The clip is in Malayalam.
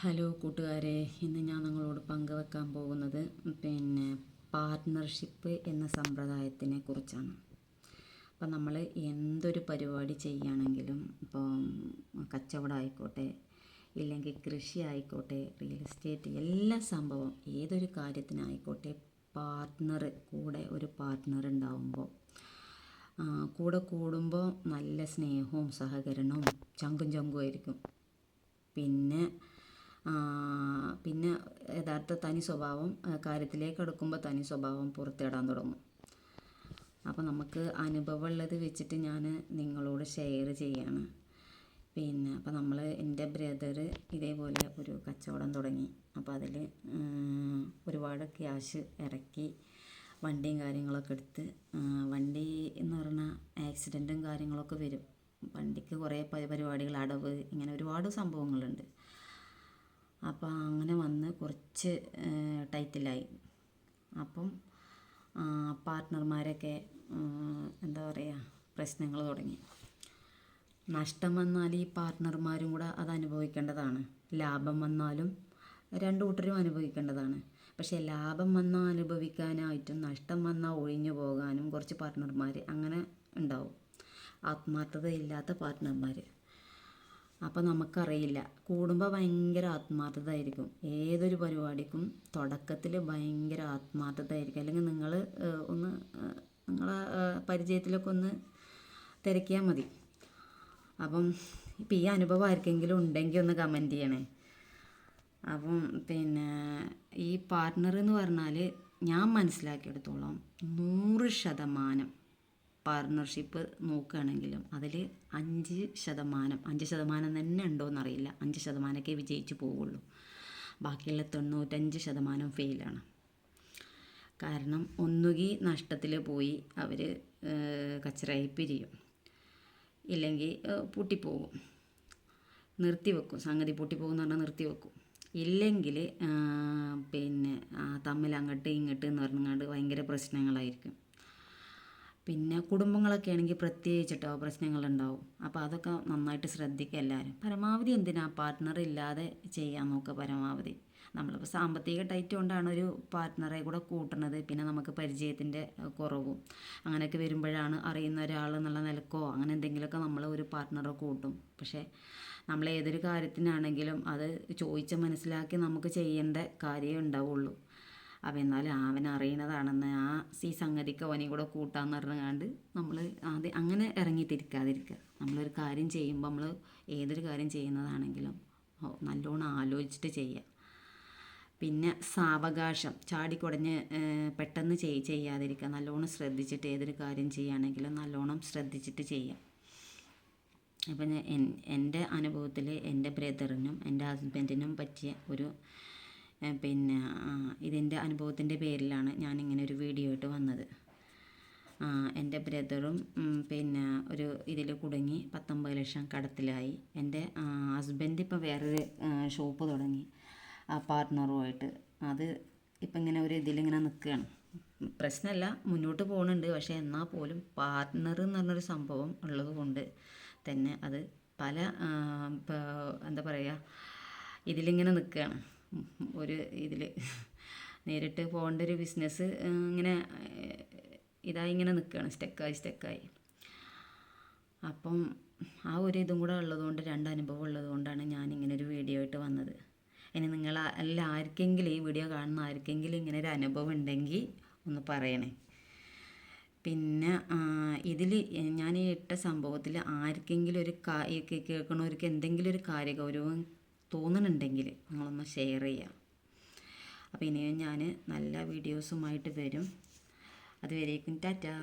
ഹലോ കൂട്ടുകാരെ, ഇന്ന് ഞാൻ നിങ്ങളോട് പങ്കുവെക്കാൻ പോകുന്നത് പാർട്ട്ണർഷിപ്പ് എന്ന സമ്പ്രദായത്തിനെ കുറിച്ചാണ്. അപ്പം നമ്മൾ എന്തൊരു പരിപാടി ചെയ്യുകയാണെങ്കിലും, ഇപ്പം കച്ചവടം ആയിക്കോട്ടെ, ഇല്ലെങ്കിൽ കൃഷി ആയിക്കോട്ടെ, റിയൽ എസ്റ്റേറ്റ്, എല്ലാ സംഭവം ഏതൊരു കാര്യത്തിനായിക്കോട്ടെ, കൂടെ ഒരു പാർട്ട്ണർ ഉണ്ടാവുമ്പോൾ, കൂടെ കൂടുമ്പോൾ നല്ല സ്നേഹവും സഹകരണവും ചങ്കും ആയിരിക്കും. പിന്നെ യഥാർത്ഥ തനി സ്വഭാവം കാര്യത്തിലേക്ക് അടുക്കുമ്പോൾ തനി സ്വഭാവം പുറത്തിടാൻ തുടങ്ങും. അപ്പോൾ നമുക്ക് അനുഭവമുള്ളത് വെച്ചിട്ട് ഞാൻ നിങ്ങളോട് ഷെയർ ചെയ്യാണ്. അപ്പോൾ എൻ്റെ ബ്രദർ ഇതേപോലെ ഒരു കച്ചവടം തുടങ്ങി. അപ്പോൾ അതിൽ ഒരുപാട് ക്യാഷ് ഇറക്കി വണ്ടിയും കാര്യങ്ങളൊക്കെ എടുത്ത്, വണ്ടി എന്ന് പറഞ്ഞാൽ ആക്സിഡൻറ്റും കാര്യങ്ങളൊക്കെ വരും. വണ്ടിക്ക് കുറേ പരിപാടികൾ, അടവ്, ഇങ്ങനെ ഒരുപാട് സംഭവങ്ങളുണ്ട്. അപ്പോൾ അങ്ങനെ വന്ന് കുറച്ച് ടൈറ്റിലായി. അപ്പം പാർട്ട്ണർമാരൊക്കെ എന്താ പറയുക, പ്രശ്നങ്ങൾ തുടങ്ങി. നഷ്ടം വന്നാൽ ഈ പാർട്ട്ണർമാരും കൂടെ അത് അനുഭവിക്കേണ്ടതാണ്. ലാഭം വന്നാലും രണ്ടു കൂട്ടരും അനുഭവിക്കേണ്ടതാണ്. പക്ഷേ ലാഭം വന്നാൽ അനുഭവിക്കാനായിട്ടും നഷ്ടം വന്നാൽ ഒഴിഞ്ഞു പോകാനും കുറച്ച് പാർട്ട്ണർമാർ അങ്ങനെ ഉണ്ടാവും, ആത്മാർത്ഥതയില്ലാത്ത പാർട്ട്ണർമാർ. അപ്പോൾ നമുക്കറിയില്ല, കൂടുമ്പോൾ ഭയങ്കര ആത്മാർത്ഥത ആയിരിക്കും. ഏതൊരു പരിപാടിക്കും തുടക്കത്തിൽ ഭയങ്കര ആത്മാർത്ഥത ആയിരിക്കും. അല്ലെങ്കിൽ നിങ്ങൾ നിങ്ങളെ പരിചയത്തിലൊക്കെ ഒന്ന് തിരക്കിയാൽ മതി. അപ്പം ഇപ്പം ഈ അനുഭവം ആർക്കെങ്കിലും ഉണ്ടെങ്കിൽ ഒന്ന് കമൻറ്റ് ചെയ്യണേ. അപ്പം ഈ പാർട്ട്ണർ എന്ന് പറഞ്ഞാൽ ഞാൻ മനസ്സിലാക്കിയെടുത്തോളം 100% പാർട്ട്ണർഷിപ്പ് നോക്കുകയാണെങ്കിലും അതിൽ 5% തന്നെ ഉണ്ടോയെന്നറിയില്ല. 5%ഒക്കെ വിജയിച്ച് പോവുള്ളൂ. ബാക്കിയുള്ള 95% ഫെയിലാണ്. കാരണം ഒന്നുകിൽ നഷ്ടത്തിൽ പോയി അവർ കച്ചറായി പിരിയും, ഇല്ലെങ്കിൽ പൂട്ടിപ്പോകും, നിർത്തിവെക്കും. സംഗതി പൂട്ടിപ്പോകുമെന്ന് പറഞ്ഞാൽ നിർത്തിവെക്കും. ഇല്ലെങ്കിൽ തമ്മിൽ അങ്ങോട്ട് ഇങ്ങോട്ട് എന്ന് പറഞ്ഞാണ്ട് ഭയങ്കര പ്രശ്നങ്ങളായിരിക്കും. പിന്നെ കുടുംബങ്ങളൊക്കെ ആണെങ്കിൽ പ്രത്യേകിച്ചിട്ടോ പ്രശ്നങ്ങളുണ്ടാവും. അപ്പോൾ അതൊക്കെ നന്നായിട്ട് ശ്രദ്ധിക്കുക എല്ലാവരും. പരമാവധി പാർട്ട്ണർ ഇല്ലാതെ ചെയ്യാൻ നോക്കുക പരമാവധി. നമ്മളിപ്പോൾ സാമ്പത്തിക ടൈറ്റ് കൊണ്ടാണ് ഒരു പാർട്ട്ണറെ കൂടെ കൂട്ടുന്നത്. പിന്നെ നമുക്ക് പരിചയത്തിൻ്റെ കുറവും അങ്ങനെയൊക്കെ വരുമ്പോഴാണ് അറിയുന്ന ഒരാൾ എന്നുള്ള നിലക്കോ അങ്ങനെ എന്തെങ്കിലുമൊക്കെ നമ്മൾ ഒരു പാർട്ട്ണറെ കൂട്ടും. പക്ഷേ നമ്മൾ ഏതൊരു കാര്യത്തിനാണെങ്കിലും അത് ചോദിച്ച് മനസ്സിലാക്കി നമുക്ക് ചെയ്യേണ്ട കാര്യമേ ഉണ്ടാവുള്ളൂ. അപ്പോൾ എന്നാലും അവനറിയണതാണെന്ന് ഈ സംഗതിക്ക് അവനെയും കൂടെ കൂട്ടാന്ന് പറഞ്ഞാണ്ട് നമ്മൾ ആദ്യം അങ്ങനെ ഇറങ്ങിത്തിരിക്കാതിരിക്കുക. നമ്മളൊരു കാര്യം ചെയ്യുമ്പോൾ, നമ്മൾ ഏതൊരു കാര്യം ചെയ്യുന്നതാണെങ്കിലും നല്ലോണം ആലോചിച്ചിട്ട് ചെയ്യുക. പിന്നെ സാവകാശം ചാടിക്കുടഞ്ഞ് പെട്ടെന്ന് ചെയ്യാതിരിക്കുക. നല്ലോണം ശ്രദ്ധിച്ചിട്ട് ഏതൊരു കാര്യം ചെയ്യുകയാണെങ്കിലും നല്ലോണം ശ്രദ്ധിച്ചിട്ട് ചെയ്യാം. അപ്പം എൻ്റെ അനുഭവത്തിൽ എൻ്റെ ബ്രദറിനും എൻ്റെ ഹസ്ബൻഡിനും പറ്റിയ ഒരു ഇതിൻ്റെ അനുഭവത്തിൻ്റെ പേരിലാണ് ഞാനിങ്ങനെ ഒരു വീഡിയോ ആയിട്ട് വന്നത്. എൻ്റെ ബ്രദറും ഒരു ഇതിൽ കുടുങ്ങി 19 ലക്ഷം കടത്തിലായി. എൻ്റെ ഹസ്ബൻഡ് ഇപ്പോൾ വേറൊരു ഷോപ്പ് തുടങ്ങി പാർട്ട്ണറുമായിട്ട്. അത് ഇപ്പം ഇങ്ങനെ ഒരു ഇതിലിങ്ങനെ നിൽക്കുകയാണ്. പ്രശ്നമല്ല, മുന്നോട്ട് പോകുന്നുണ്ട്. പക്ഷേ എന്നാൽ പോലും പാർട്ട്ണർ എന്ന് പറഞ്ഞൊരു സംഭവം ഉള്ളത് കൊണ്ട് തന്നെ അത് പല എന്താ പറയുക, ഇതിലിങ്ങനെ നിൽക്കുകയാണ്. ഒരു ഇതിൽ നേരിട്ട് പോകേണ്ട ഒരു ബിസിനസ് ഇങ്ങനെ ഇങ്ങനെ നിൽക്കുകയാണ്, സ്റ്റക്കായി. അപ്പം ആ ഒരു ഇതും കൂടെ ഉള്ളതുകൊണ്ട്, രണ്ട് അനുഭവം ഉള്ളതുകൊണ്ടാണ് ഞാനിങ്ങനെ ഒരു വീഡിയോ ആയിട്ട് വന്നത്. ഇനി നിങ്ങൾ ആർക്കെങ്കിലും, ഈ വീഡിയോ കാണുന്ന ആർക്കെങ്കിലും ഇങ്ങനെ ഒരു അനുഭവം ഉണ്ടെങ്കിൽ ഒന്ന് പറയണേ. പിന്നെ ഇതിൽ ഞാൻ ഈ ഇട്ട സംഭവത്തിൽ ആർക്കെങ്കിലും ഒരു കേൾക്കണവർക്ക് എന്തെങ്കിലും ഒരു കാര്യഗൗരവം തോന്നുന്നുണ്ടെങ്കിൽ നിങ്ങളൊന്ന് ഷെയർ ചെയ്യുക. അപ്പോൾ ഇനിയും ഞാൻ നല്ല വീഡിയോസുമായിട്ട് വരും. അതുവരേക്കും ടാറ്റാ.